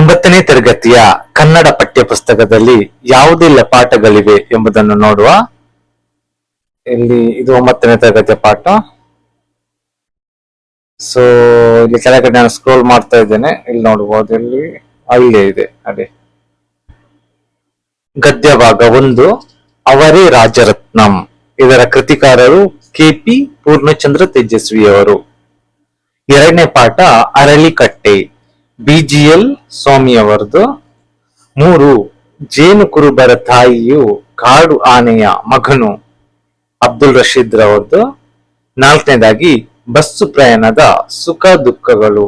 9ನೇ ತರಗತಿಯ ಕನ್ನಡ ಪಠ್ಯ ಪುಸ್ತಕದಲ್ಲಿ ಯಾವುದೆಲ್ಲ ಪಾಠಗಳಿವೆ ಎಂಬುದನ್ನು ನೋಡುವ. ಇಲ್ಲಿ ಇದು 9ನೇ ತರಗತಿಯ ಪಾಠ. ಸೊ ಇಲ್ಲಿ ಕೆಳಗಡೆ ನಾನು ಸ್ಕ್ರೋಲ್ ಮಾಡ್ತಾ ಇದ್ದೇನೆ. ಇಲ್ಲಿ ನೋಡಬಹುದು, ಇಲ್ಲಿ ಅಲ್ಲೇ ಇದೆ ಅದೇ ಗದ್ಯ ಭಾಗ 1, ಅವರೇ ರಾಜರತ್ನಂ. ಇದರ ಕೃತಿಕಾರರು KP ಪೂರ್ಣಚಂದ್ರ ತೇಜಸ್ವಿಯವರು. 2ನೇ ಪಾಠ ಅರಳಿಕಟ್ಟೆ, BGL ಸ್ವಾಮಿಯವರದು. 3 ಜೇನು ಕುರುಬರ ತಾಯಿಯು ಕಾಡು ಆನೆಯ ಮಗನು, ಅಬ್ದುಲ್ ರಶೀದ್ ರವರದು. 4ನೇದಾಗಿ ಬಸ್ಸು ಪ್ರಯಾಣದ ಸುಖ ದುಃಖಗಳು,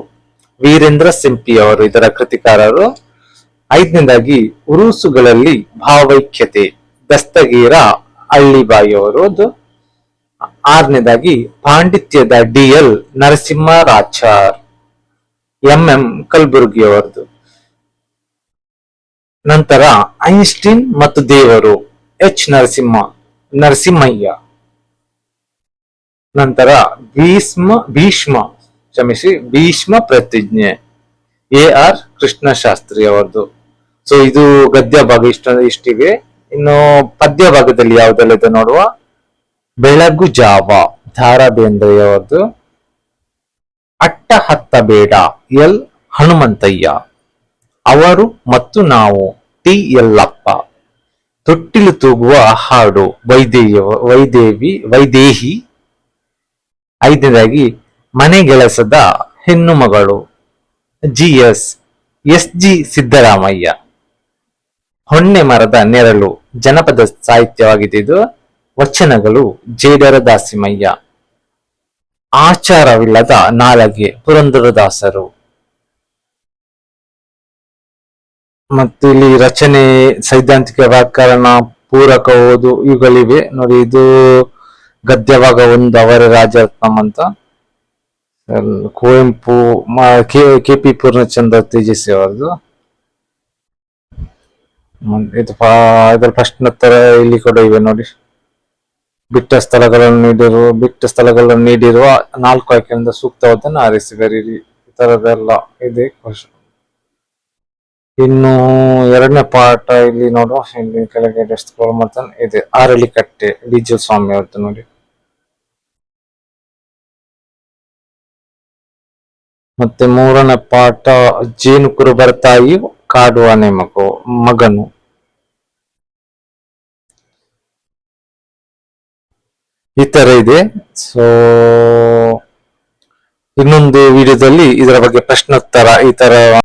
ವೀರೇಂದ್ರ ಸಿಂಪಿಯವರು ಇದರ ಕೃತಿಕಾರರು. 5ನೇದಾಗಿ ಉರುಸುಗಳಲ್ಲಿ ಭಾವೈಕ್ಯತೆ, ದಸ್ತಗೀರ ಹಳ್ಳಿಬಾಯಿಯವರದು. 6ನೇದಾಗಿ ಪಾಂಡಿತ್ಯದ DL ನರಸಿಂಹರಾಚಾರ್, MM ಕಲಬುರ್ಗಿಯವರದು. ನಂತರ ಐನ್ಸ್ಟೀನ್ ಮತ್ತು ದೇವರು, H ನರಸಿಂಹಯ್ಯ. ನಂತರ ಭೀಷ್ಮ ಪ್ರತಿಜ್ಞೆ, AR ಕೃಷ್ಣಶಾಸ್ತ್ರಿ ಅವರದು. ಸೊ ಇದು ಗದ್ಯ ಭಾಗ ಇಷ್ಟಿವೆ. ಇನ್ನು ಪದ್ಯ ಭಾಗದಲ್ಲಿ ಯಾವುದೆಲ್ಲ ಇದೆ ನೋಡುವ. ಬೆಳಗು ಜಾವ, ಧಾರಾ ಬೇಂದ್ರೆಯವರದು. ಅಟ್ಟ ಹತ್ತ ಬೇಡ, L ಹನುಮಂತಯ್ಯ. ಅವರು ಮತ್ತು ನಾವು, T ಯಲ್ಲಪ್ಪ. ತೊಟ್ಟಿಲು ತೂಗುವ ಹಾಡು, ವೈದೇಹಿ. 5ನೇದಾಗಿ ಮನೆಗೆಲಸದ ಹೆಣ್ಣು ಮಗಳು, SG ಸಿದ್ದರಾಮಯ್ಯ. ಹೊನ್ನೆ ಮರದ ನೆರಳು ಜನಪದ ಸಾಹಿತ್ಯವಾಗಿದೆ ಇದು. ವಚನಗಳು ಜೇಡರ ದಾಸಿಮಯ್ಯ. ಆಚಾರವಿಲ್ಲದ ನಾಲಗೆ, ಪುರಂದರದಾಸರು. ಮತ್ತು ಇಲ್ಲಿ ರಚನೆ, ಸೈದ್ಧಾಂತಿಕ ವ್ಯಾಕರಣ, ಪೂರಕ ಓದು ಇವುಗಳಿವೆ ನೋಡಿ. ಇದು ಗದ್ಯ ಭಾಗ 1, ಅವರೇ ರಾಜರತ್ನಂ ಅಂತ. ಕುವೆಂಪು, KP ಪೂರ್ಣಚಂದ್ರ ತೇಜಸ್ವಿ ಅವರದು. ಇದರ ಪ್ರಶ್ನೋತ್ತರ ಇಲ್ಲಿ ಕೂಡ ಇವೆ ನೋಡಿ. ಬಿಟ್ಟ ಸ್ಥಳಗಳನ್ನು ನೀಡಿರುವ 4 ಆಯ್ಕೆಯಿಂದ ಸೂಕ್ತವಾದನ್ನು ಆರಿಸಿ ಬರೀರಿ. ಈ ತರದೆಲ್ಲ ಇದೆ. ಇನ್ನು 2ನೇ ಪಾಠ ಇಲ್ಲಿ ನೋಡುವ. ಇಲ್ಲಿ ಕೆಳಗಡೆ ಸ್ಕ್ರೋಲ್ ಮಾಡ್ತಾನೆ ಇದೆ ಅರಳಿಕಟ್ಟೆ, DG ಸ್ವಾಮಿ ಅವ್ರದ್ದು ನೋಡಿ. ಮತ್ತೆ 3ನೇ ಪಾಠ ಜೇನು ಕುರುಬರ ತಾಯಿ, ಕಾಡು ಆನೆ ಮಗನು. ಈ ತರ ಇದೆ. ಸೊ ಇನ್ನೊಂದು ವಿಡಿಯೋದಲ್ಲಿ ಇದರ ಬಗ್ಗೆ ಪ್ರಶ್ನೋತ್ತರ ಈ ತರ